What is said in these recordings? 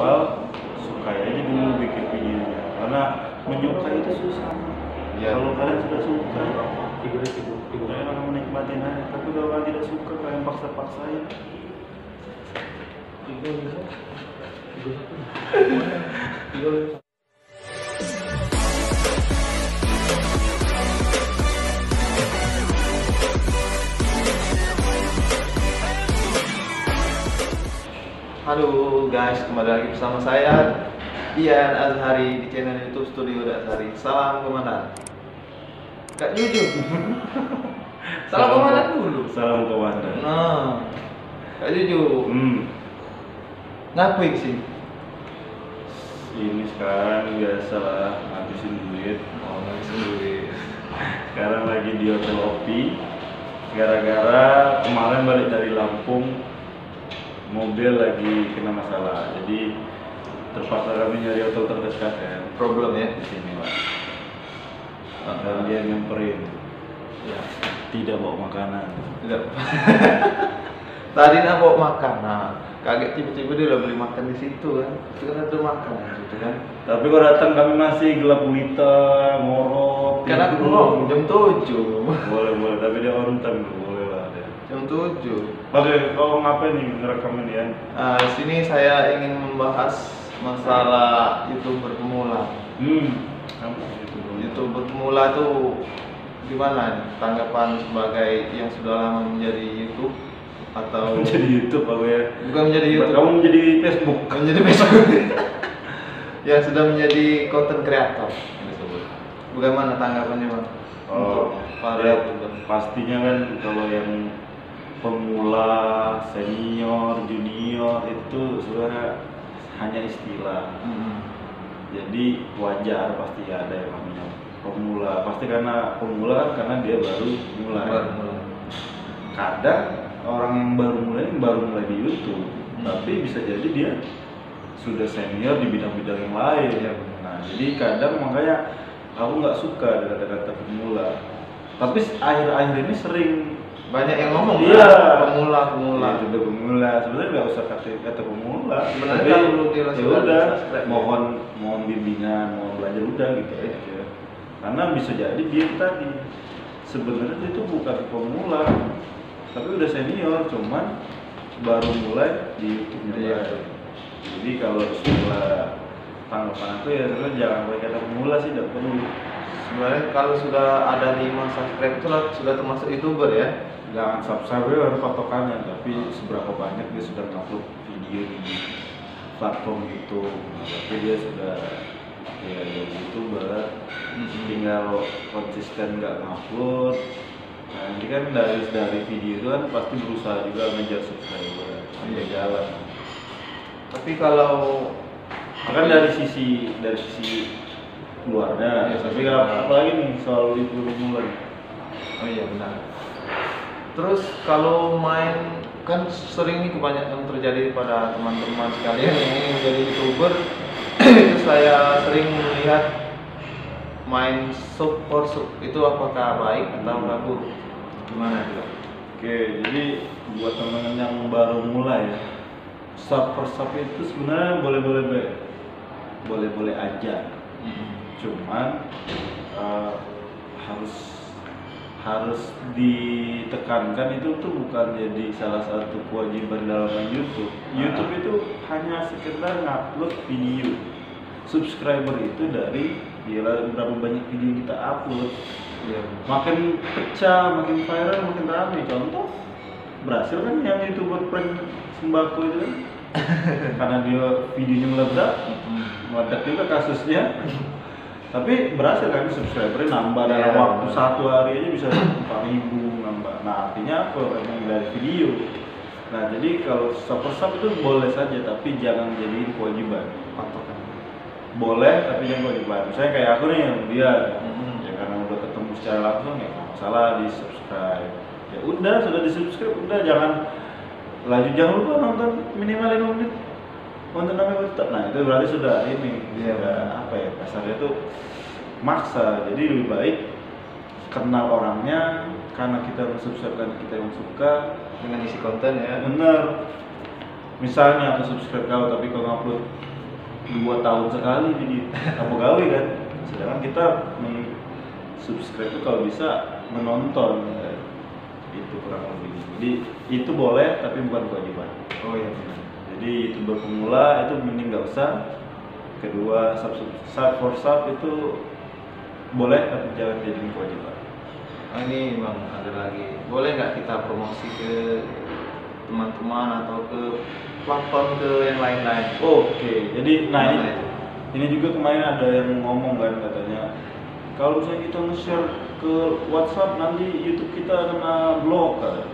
awal sukai aja dulu bikin videonya, karena menyukai itu susah. Ya. Kalau kalian sudah suka, kalian akan menikmatin aja. Tapi kalau kalian tidak suka, kalian paksa-paksain. Halo guys, kembali lagi bersama saya Dian Azhari di channel YouTube Studio Azhari. Salam komandan. Kak Jujur. Salam komandan dulu. Salam komandan. Nah, Kak Jujur. Ngapain sih? Ini sekarang biasalah ngabisin duit. Oh, ngabisin duit. Sekarang lagi di hotel Opi. Gara-gara kemarin balik dari Lampung, mobil lagi kena masalah, jadi terpaksa kami nyari hotel terdekat kan. Problem ya di sini Pak. Dan dia nyamperin, ya, tidak bawa makanan. tidak. Tadi nak bawa makanan, kaget tiba-tiba dia udah beli makan di situ kan. Itu kan ada makanan gitu kan. Tapi kalau datang kami masih gelap gulita, ngorok. Kan aku ngomong jam 7. Boleh, tapi dia on time tuh, boleh lah dia. Jam 7. Oke, kau ngapain nih ngerekam ini ya? Di sini saya ingin membahas masalah YouTuber pemula. Apa itu? YouTuber pemula tuh gimana nih? Tanggapan sebagai yang sudah lama menjadi YouTube atau Menjadi YouTube aku ya. bukan menjadi YouTube? Kamu menjadi Facebook. Menjadi Facebook. Yang sudah menjadi content creator disebut. Bagaimana tanggapannya Bang? Untuk para ya, YouTuber. pastinya kan kalau yang pemula, senior, junior itu sebenarnya hanya istilah. Jadi wajar pasti ada yang namanya pemula. Pasti karena pemula kan karena dia baru mulai. Kadang orang yang baru mulai di YouTube, tapi bisa jadi dia sudah senior di bidang-bidang yang lain. Ya. Nah, jadi kadang makanya aku nggak suka dengan kata-kata pemula. Tapi akhir-akhir ini sering Banyak yang ngomong iya, kan? Pemula. Iya, udah pemula. Sebenarnya nggak usah kata pemula. Sebenarnya Tapi kalau dia ya udah, mohon bimbingan, mohon belajar udah gitu aja. Karena bisa jadi dia tadi sebenarnya itu bukan pemula, tapi udah senior, cuman baru mulai di YouTube-nya. Iya. Jadi kalau setelah tanggapan aku ya sebenarnya jangan pakai kata pemula sih, tidak perlu. Sebenarnya kalau sudah ada 5 subscribe itu sudah termasuk YouTuber ya? Jangan subscriber harus patokannya, tapi seberapa banyak dia sudah upload video di platform YouTube. Tapi dia sudah ya jadi YouTuber, tinggal konsisten nggak upload. Nah ini kan dari video itu kan pasti berusaha juga ngejar subscriber sampai jalan. Tapi kalau Kan dari sisi keluarga, ya, tapi apalagi nih soal itu mulai. oh iya benar. Terus kalau main kan sering nih kebanyakan terjadi pada teman-teman sekalian yang ingin menjadi YouTuber. Itu saya sering melihat main sub for sub itu apakah baik atau buruk? Gimana itu? Oke, jadi buat teman-teman yang baru mulai ya, sub per sub itu sebenarnya boleh-boleh aja. Cuman harus ditekankan itu tuh bukan jadi salah satu kewajiban dalam main YouTube. YouTube itu hanya sekedar ngupload video. Subscriber itu dari berapa banyak video yang kita upload. Ya. Makin pecah, makin viral, makin ramai. Contoh berhasil kan yang YouTuber prank sembako itu kan? Karena dia videonya meledak juga kasusnya. Tapi berhasil kan subscribernya nambah dalam waktu satu hari aja bisa 4.000 nambah. Nah artinya apa? Emang dari video. Nah jadi kalau sub itu boleh saja, tapi jangan jadiin kewajiban. Patokan. Boleh, tapi jangan kewajiban. Misalnya kayak aku nih yang dia, ya karena udah ketemu secara langsung ya nggak masalah di subscribe. Ya udah sudah di subscribe, udah jangan lupa nonton minimal 5 menit. Konten namanya tetap, nah itu berarti sudah ini, apa ya kasarnya itu maksa. Jadi lebih baik kenal orangnya, karena kita subscribe dan kita yang suka dengan isi konten ya. bener. misalnya aku subscribe kau tapi kau ngupload 2 tahun sekali video apa gawe kan, sedangkan kita subscribe itu kalau bisa menonton itu kurang lebih. Jadi itu boleh tapi bukan kewajiban. Oh iya benar. Jadi YouTuber pemula itu mending nggak usah. Kedua, sub for sub itu boleh tapi jangan jadi kewajiban. Ini Bang, ada lagi. Boleh nggak kita promosi ke teman-teman atau ke platform ke yang lain-lain? Oke, jadi Gimana itu? ini juga kemarin ada yang ngomong kan katanya kalau misalnya kita nge-share ke WhatsApp nanti YouTube kita kena blok kan.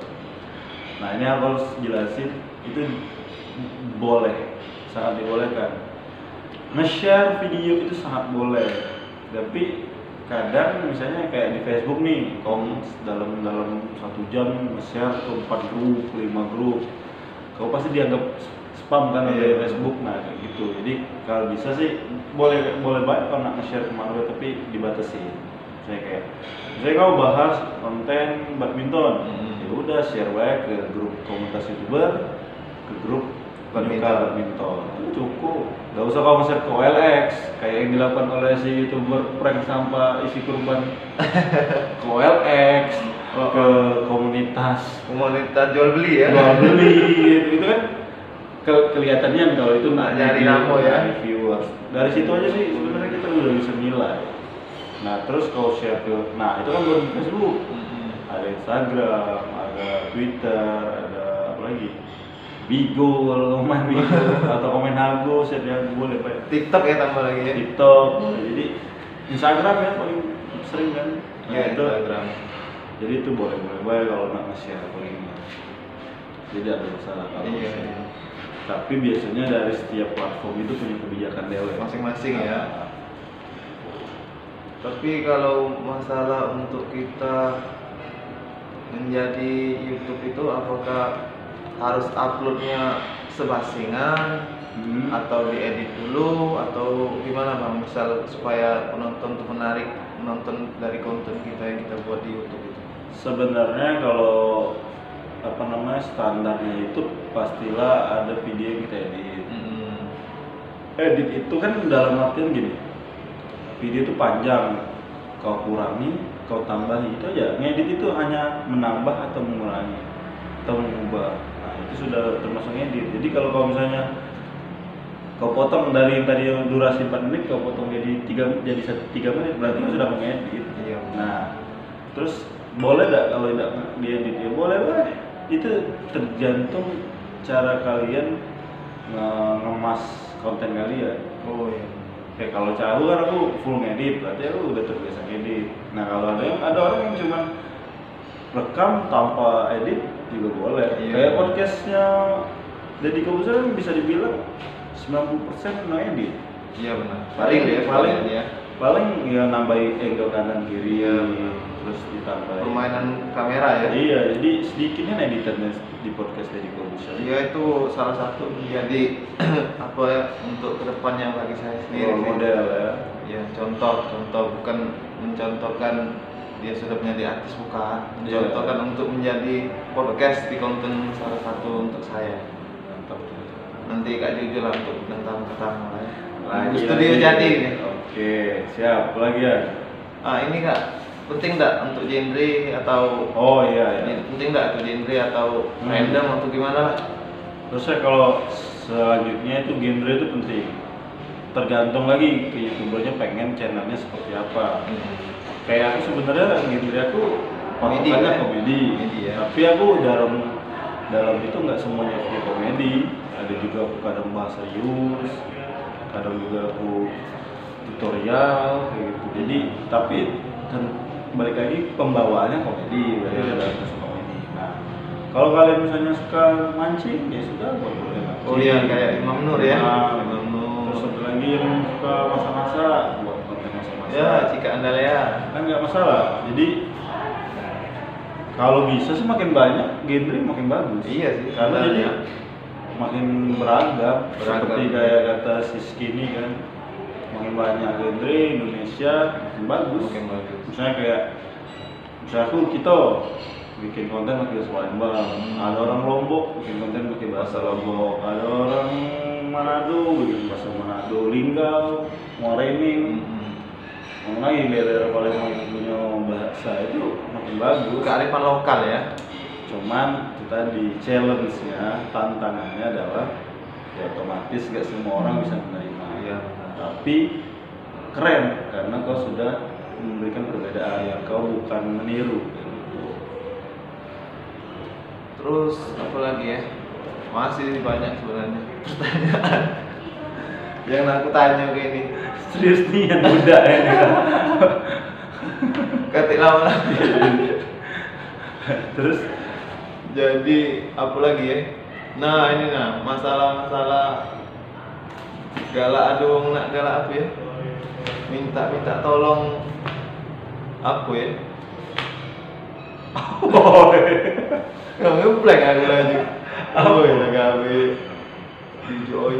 Nah ini aku harus jelasin itu boleh, sangat dibolehkan. Nge-share video itu sangat boleh, tapi kadang misalnya kayak di Facebook nih, kamu dalam 1 jam nge-share ke 4 grup, 5 grup, kau pasti dianggap spam kan oleh Facebook, nah kayak gitu. Jadi kalau bisa sih boleh banget kalau nak nge-share kemana tapi dibatasi. Misalnya kau bahas konten badminton, ya udah share baik ke grup komunitas YouTuber, ke grup penyuka badminton, itu cukup. Gak usah kau nge-share ke OLX kayak yang dilakukan oleh si YouTuber prank sampah isi kurban ke OLX, ke komunitas jual beli ya. jual beli itu kan kelihatannya kalau itu nyari namo ya, viewers. Dari situ aja sih sebenarnya kita udah bisa nilai. Nah terus kau share ke, nah itu kan baru di Facebook, ada Instagram, ada Twitter, ada apa lagi, Bigo kalau main Bigo atau komen Hago, share yang boleh pak. TikTok ya tambah lagi ya. TikTok, jadi Instagram ya paling sering kan. Nah, Ya itu, Instagram. jadi itu boleh kalau nak nge-share paling. Jadi ada masalah kalau Iya. nge-share. Tapi biasanya dari setiap platform itu punya kebijakan dewe Masing-masing ya. Tapi kalau masalah untuk kita menjadi YouTube itu apakah harus uploadnya sebasingan atau diedit dulu atau gimana Bang? Misal supaya penonton tuh menarik menonton dari konten kita yang kita buat di YouTube itu. Sebenarnya kalau standarnya itu pastilah ada video yang kita edit. Edit itu kan dalam artian gini, video itu panjang, kau kurangi, kau tambahi, itu aja. Ngedit itu hanya menambah atau mengurangi atau mengubah. Nah itu sudah termasuk ngedit. Jadi kalau misalnya kau potong dari yang tadi durasi 4 menit, kau potong jadi 3 menit, berarti kau sudah mengedit. Iya. Nah terus boleh nggak kalau tidak diedit? Ya boleh. Itu tergantung cara kalian ngemas konten kalian. Oh iya. Kayak kalau aku kan aku full ngedit, berarti aku udah terbiasa ngedit. Nah kalau ada orang yang cuma rekam tanpa edit juga boleh. Iya. Kayak podcastnya Deddy Corbuzier bisa dibilang 90% no edit. Iya benar. Paling ya nambahin angle kanan kiri ya, terus ditambah permainan kamera ya. Iya, jadi sedikitnya editannya di podcast Deddy Corbuzier. Iya itu salah satu menjadi apa ya untuk kedepannya bagi saya sendiri. Model ya. Ya contoh bukan mencontohkan dia sudah menjadi artis, bukan mencontohkan untuk menjadi podcast di konten salah satu untuk saya. Mantap. Nanti Kak Jujur lah untuk pertama ya. Studio jadi. Oke, siap. Apa lagi ya? Ini Kak, penting nggak untuk genre atau iya. penting nggak untuk genre atau random atau gimana lah? Terusnya kalau selanjutnya itu genre itu penting. Tergantung lagi ke YouTubernya pengen channelnya seperti apa. Kayak aku sebenarnya genre aku komedi ya. Tapi aku dalam itu nggak semuanya video komedi. Ada juga aku kadang bahas serius, kadang juga aku tutorial kayak gitu. Jadi tapi balik lagi pembawaannya komedi, berarti ada unsur komedi. Nah kalau kalian misalnya suka mancing ya sudah boleh mancing. Oh iya kayak Imam Nur ya. Imam Nur. Terus satu lagi yang suka masak-masak buat konten masak-masak. Ya jika anda ya kan nggak masalah. Jadi kalau bisa sih makin banyak genre makin bagus. Iya sih. Karena jadi makin beragam. Seperti kayak kata si Skinny kan, makin banyak genre Indonesia makin bagus. Makin bagus. Misalnya kayak aku bikin konten pakai bahasa Palembang, ada orang Lombok bikin konten pakai bahasa Lombok, ada orang Manado bikin bahasa Manado, Linggau, Morenin. Lagi daerah Palembang yang punya bahasa itu makin bagus. Kearifan lokal ya. Cuman itu tadi challenge-nya, tantangannya adalah ya otomatis gak semua orang bisa menerima. Iya. Tapi keren karena kau sudah memberikan perbedaan, kau bukan meniru. Terus apa lagi ya? Masih banyak sebenarnya pertanyaan yang aku tanya ke ini. Serius nih yang muda ya. Ketik lama lagi. Terus Jadi apa lagi ya? Nah ini masalah galak adung nak galak apa ya? Minta tolong apa ya? Nggak ngepleng aku lagi. Oh ya gawe. Di join.